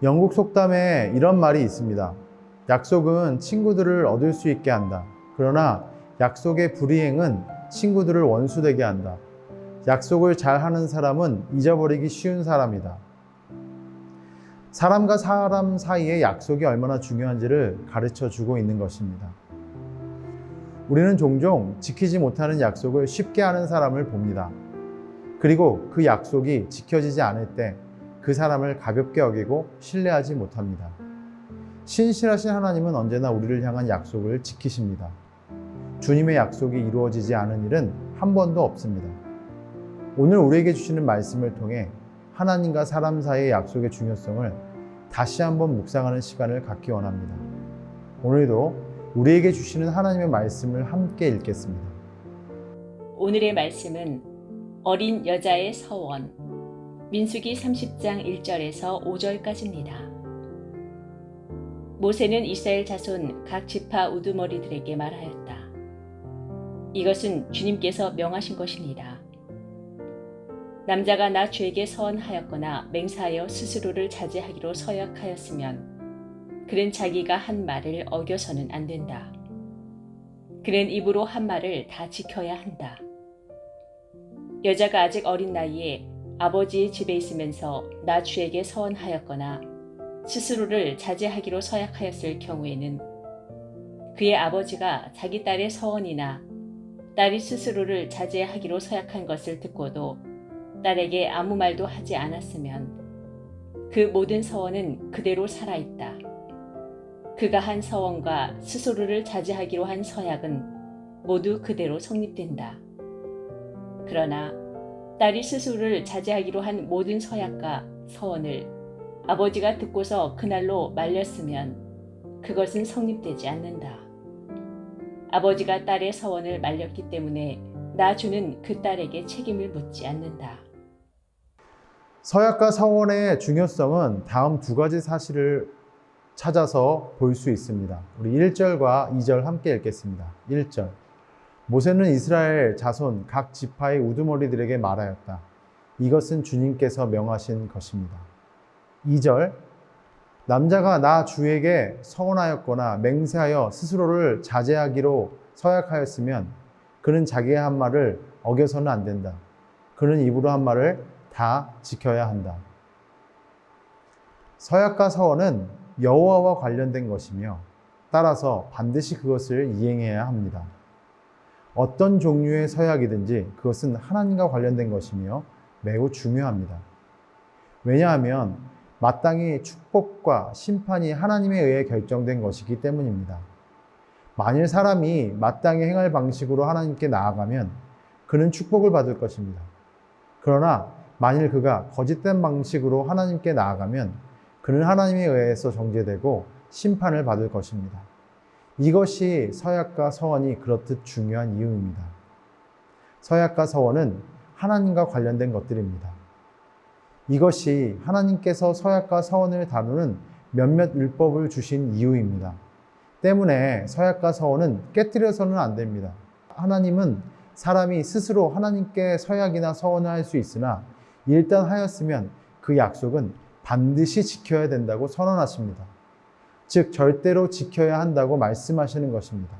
영국 속담에 이런 말이 있습니다. 약속은 친구들을 얻을 수 있게 한다. 그러나 약속의 불이행은 친구들을 원수되게 한다. 약속을 잘 하는 사람은 잊어버리기 쉬운 사람이다. 사람과 사람 사이의 약속이 얼마나 중요한지를 가르쳐 주고 있는 것입니다. 우리는 종종 지키지 못하는 약속을 쉽게 하는 사람을 봅니다. 그리고 그 약속이 지켜지지 않을 때 그 사람을 가볍게 여기고 신뢰하지 못합니다. 신실하신 하나님은 언제나 우리를 향한 약속을 지키십니다. 주님의 약속이 이루어지지 않은 일은 한 번도 없습니다. 오늘 우리에게 주시는 말씀을 통해 하나님과 사람 사이의 약속의 중요성을 다시 한번 묵상하는 시간을 갖기 원합니다. 오늘도 우리에게 주시는 하나님의 말씀을 함께 읽겠습니다. 오늘의 말씀은 어린 여자의 서원, 민수기 30장 1절에서 5절까지입니다. 모세는 이스라엘 자손 각 지파 우두머리들에게 말하였다. 이것은 주님께서 명하신 것입니다. 남자가 나 주에게 서원하였거나 맹세하여 스스로를 자제하기로 서약하였으면 그는 자기가 한 말을 어겨서는 안 된다. 그는 입으로 한 말을 다 지켜야 한다. 여자가 아직 어린 나이에 아버지의 집에 있으면서 나 주에게 서원하였거나 스스로를 자제하기로 서약하였을 경우에는 그의 아버지가 자기 딸의 서원이나 딸이 스스로를 자제하기로 서약한 것을 듣고도 딸에게 아무 말도 하지 않았으면 그 모든 서원은 그대로 살아있다. 그가 한 서원과 스스로를 자제하기로 한 서약은 모두 그대로 성립된다. 그러나 딸이 스스로를 자제하기로 한 모든 서약과 서원을 아버지가 듣고서 그날로 말렸으면 그것은 성립되지 않는다. 아버지가 딸의 서원을 말렸기 때문에 나주는 그 딸에게 책임을 묻지 않는다. 서약과 서원의 중요성은 다음 두 가지 사실을 찾아서 볼 수 있습니다. 우리 1절과 2절 함께 읽겠습니다. 1절. 모세는 이스라엘 자손 각 지파의 우두머리들에게 말하였다. 이것은 주님께서 명하신 것입니다. 2절. 남자가 나 주에게 서원하였거나 맹세하여 스스로를 자제하기로 서약하였으면 그는 자기의 한 말을 어겨서는 안 된다. 그는 입으로 한 말을 다 지켜야 한다. 서약과 서원은 여호와와 관련된 것이며 따라서 반드시 그것을 이행해야 합니다. 어떤 종류의 서약이든지 그것은 하나님과 관련된 것이며 매우 중요합니다. 왜냐하면 마땅히 축복과 심판이 하나님에 의해 결정된 것이기 때문입니다. 만일 사람이 마땅히 행할 방식으로 하나님께 나아가면 그는 축복을 받을 것입니다. 그러나 만일 그가 거짓된 방식으로 하나님께 나아가면 그는 하나님에 의해서 정죄되고 심판을 받을 것입니다. 이것이 서약과 서원이 그렇듯 중요한 이유입니다. 서약과 서원은 하나님과 관련된 것들입니다. 이것이 하나님께서 서약과 서원을 다루는 몇몇 율법을 주신 이유입니다. 때문에 서약과 서원은 깨뜨려서는 안 됩니다. 하나님은 사람이 스스로 하나님께 서약이나 서원을 할 수 있으나 일단 하였으면 그 약속은 반드시 지켜야 된다고 선언하십니다. 즉 절대로 지켜야 한다고 말씀하시는 것입니다.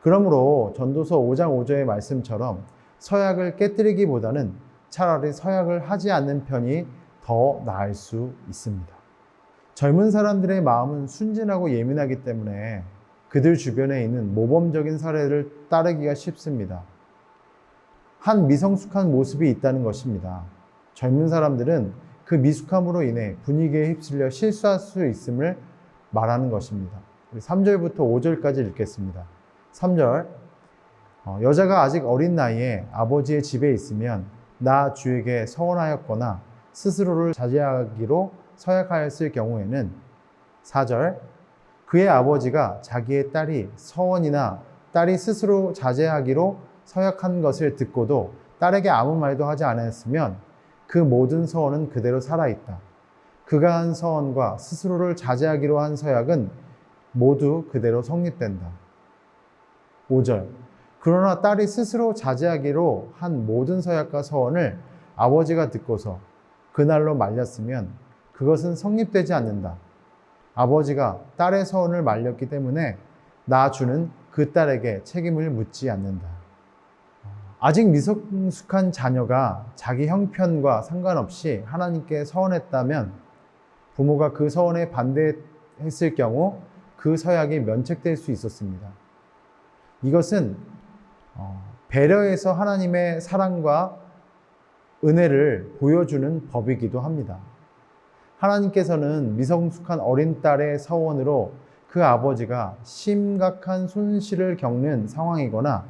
그러므로 전도서 5장 5절의 말씀처럼 서약을 깨뜨리기보다는 차라리 서약을 하지 않는 편이 더 나을 수 있습니다. 젊은 사람들의 마음은 순진하고 예민하기 때문에 그들 주변에 있는 모범적인 사례를 따르기가 쉽습니다. 한 미성숙한 모습이 있다는 것입니다. 젊은 사람들은 그 미숙함으로 인해 분위기에 휩쓸려 실수할 수 있음을 말하는 것입니다. 3절부터 5절까지 읽겠습니다. 3절. 여자가 아직 어린 나이에 아버지의 집에 있으면 나 주에게 서원하였거나 스스로를 자제하기로 서약하였을 경우에는 4절. 그의 아버지가 자기의 딸이 서원이나 딸이 스스로 자제하기로 서약한 것을 듣고도 딸에게 아무 말도 하지 않았으면 그 모든 서원은 그대로 살아있다. 그가 한 서원과 스스로를 자제하기로 한 서약은 모두 그대로 성립된다. 5절. 그러나 딸이 스스로 자제하기로 한 모든 서약과 서원을 아버지가 듣고서 그날로 말렸으면 그것은 성립되지 않는다. 아버지가 딸의 서원을 말렸기 때문에 낳아주는 그 딸에게 책임을 묻지 않는다. 아직 미성숙한 자녀가 자기 형편과 상관없이 하나님께 서원했다면 부모가 그 서원에 반대했을 경우 그 서약이 면책될 수 있었습니다. 이것은 배려에서 하나님의 사랑과 은혜를 보여주는 법이기도 합니다. 하나님께서는 미성숙한 어린 딸의 서원으로 그 아버지가 심각한 손실을 겪는 상황이거나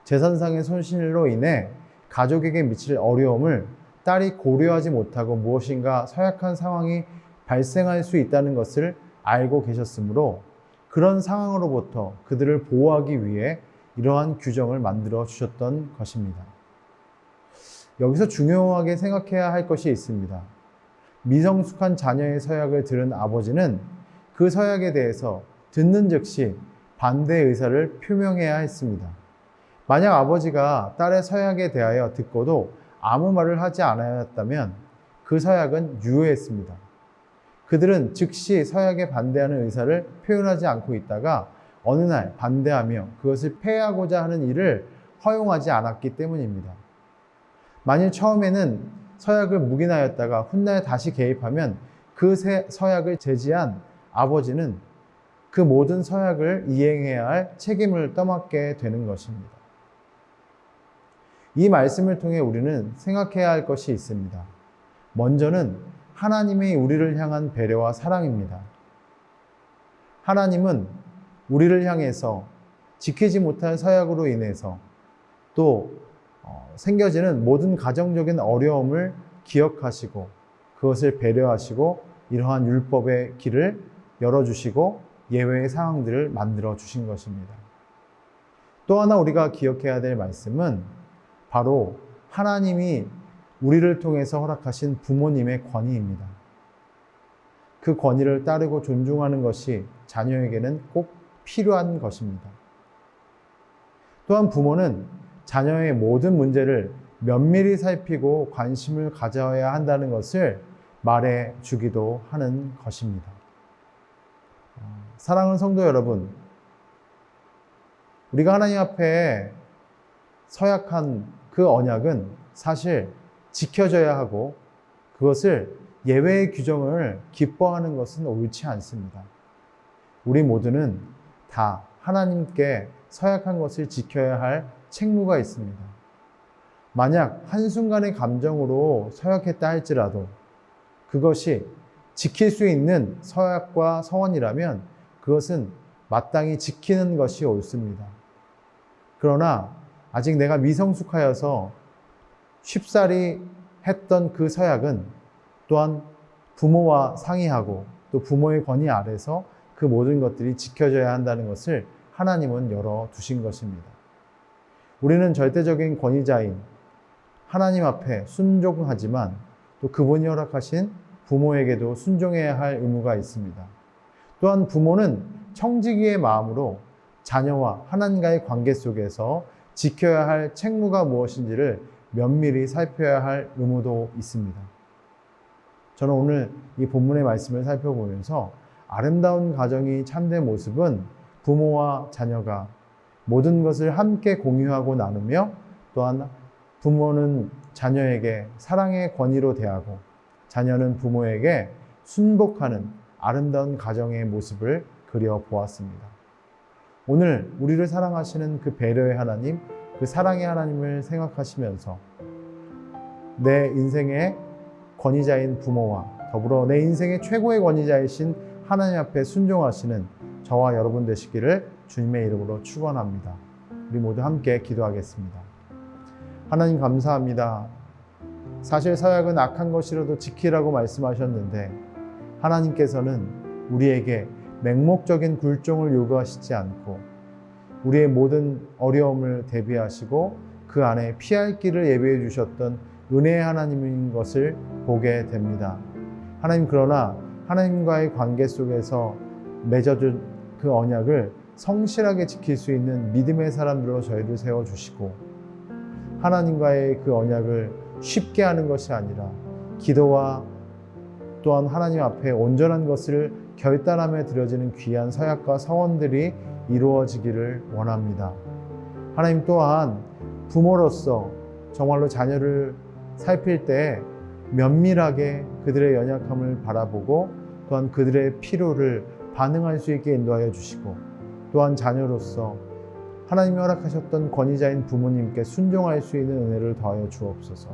재산상의 손실로 인해 가족에게 미칠 어려움을 딸이 고려하지 못하고 무엇인가 서약한 상황이 발생할 수 있다는 것을 알고 계셨으므로 그런 상황으로부터 그들을 보호하기 위해 이러한 규정을 만들어 주셨던 것입니다. 여기서 중요하게 생각해야 할 것이 있습니다. 미성숙한 자녀의 서약을 들은 아버지는 그 서약에 대해서 듣는 즉시 반대 의사를 표명해야 했습니다. 만약 아버지가 딸의 서약에 대하여 듣고도 아무 말을 하지 않았다면 그 서약은 유효했습니다. 그들은 즉시 서약에 반대하는 의사를 표현하지 않고 있다가 어느 날 반대하며 그것을 폐하고자 하는 일을 허용하지 않았기 때문입니다. 만일 처음에는 서약을 묵인하였다가 훗날 다시 개입하면 그 서약을 제지한 아버지는 그 모든 서약을 이행해야 할 책임을 떠맡게 되는 것입니다. 이 말씀을 통해 우리는 생각해야 할 것이 있습니다. 먼저는 하나님의 우리를 향한 배려와 사랑입니다. 하나님은 우리를 향해서 지키지 못할 서약으로 인해서 또 생겨지는 모든 가정적인 어려움을 기억하시고 그것을 배려하시고 이러한 율법의 길을 열어주시고 예외의 상황들을 만들어 주신 것입니다. 또 하나 우리가 기억해야 될 말씀은 바로 하나님이 우리를 통해서 허락하신 부모님의 권위입니다. 그 권위를 따르고 존중하는 것이 자녀에게는 꼭 필요한 것입니다. 또한 부모는 자녀의 모든 문제를 면밀히 살피고 관심을 가져야 한다는 것을 말해 주기도 하는 것입니다. 사랑하는 성도 여러분, 우리가 하나님 앞에 서약한 그 언약은 사실 지켜져야 하고 그것을 예외의 규정을 기뻐하는 것은 옳지 않습니다. 우리 모두는 다 하나님께 서약한 것을 지켜야 할 책무가 있습니다. 만약 한순간의 감정으로 서약했다 할지라도 그것이 지킬 수 있는 서약과 서원이라면 그것은 마땅히 지키는 것이 옳습니다. 그러나 아직 내가 미성숙하여서 쉽사리 했던 그 서약은 또한 부모와 상의하고 또 부모의 권위 아래서 그 모든 것들이 지켜져야 한다는 것을 하나님은 열어두신 것입니다. 우리는 절대적인 권위자인 하나님 앞에 순종하지만 또 그분이 허락하신 부모에게도 순종해야 할 의무가 있습니다. 또한 부모는 청지기의 마음으로 자녀와 하나님과의 관계 속에서 지켜야 할 책무가 무엇인지를 면밀히 살펴야 할 의무도 있습니다. 저는 오늘 이 본문의 말씀을 살펴보면서 아름다운 가정이 참된 모습은 부모와 자녀가 모든 것을 함께 공유하고 나누며 또한 부모는 자녀에게 사랑의 권위로 대하고 자녀는 부모에게 순복하는 아름다운 가정의 모습을 그려보았습니다. 오늘 우리를 사랑하시는 그 배려의 하나님, 그 사랑의 하나님을 생각하시면서 내 인생의 권위자인 부모와 더불어 내 인생의 최고의 권위자이신 하나님 앞에 순종하시는 저와 여러분 되시기를 주님의 이름으로 축원합니다. 우리 모두 함께 기도하겠습니다. 하나님 감사합니다. 사실 서약은 악한 것이라도 지키라고 말씀하셨는데 하나님께서는 우리에게 맹목적인 굴종을 요구하시지 않고 우리의 모든 어려움을 대비하시고 그 안에 피할 길을 예비해 주셨던 은혜의 하나님인 것을 보게 됩니다. 하나님, 그러나 하나님과의 관계 속에서 맺어준 그 언약을 성실하게 지킬 수 있는 믿음의 사람들로 저희를 세워주시고 하나님과의 그 언약을 쉽게 하는 것이 아니라 기도와 또한 하나님 앞에 온전한 것을 결단하며 드려지는 귀한 서약과 서원들이 이루어지기를 원합니다. 하나님 또한 부모로서 정말로 자녀를 살필 때 면밀하게 그들의 연약함을 바라보고 또한 그들의 필요를 반응할 수 있게 인도하여 주시고, 또한 자녀로서 하나님이 허락하셨던 권위자인 부모님께 순종할 수 있는 은혜를 더하여 주옵소서.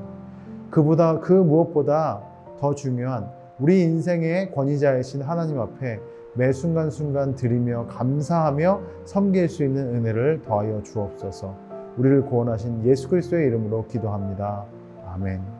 그 무엇보다 더 중요한 우리 인생의 권위자이신 하나님 앞에 매 순간순간 드리며 감사하며 섬길 수 있는 은혜를 더하여 주옵소서. 우리를 구원하신 예수 그리스도의 이름으로 기도합니다. 아멘.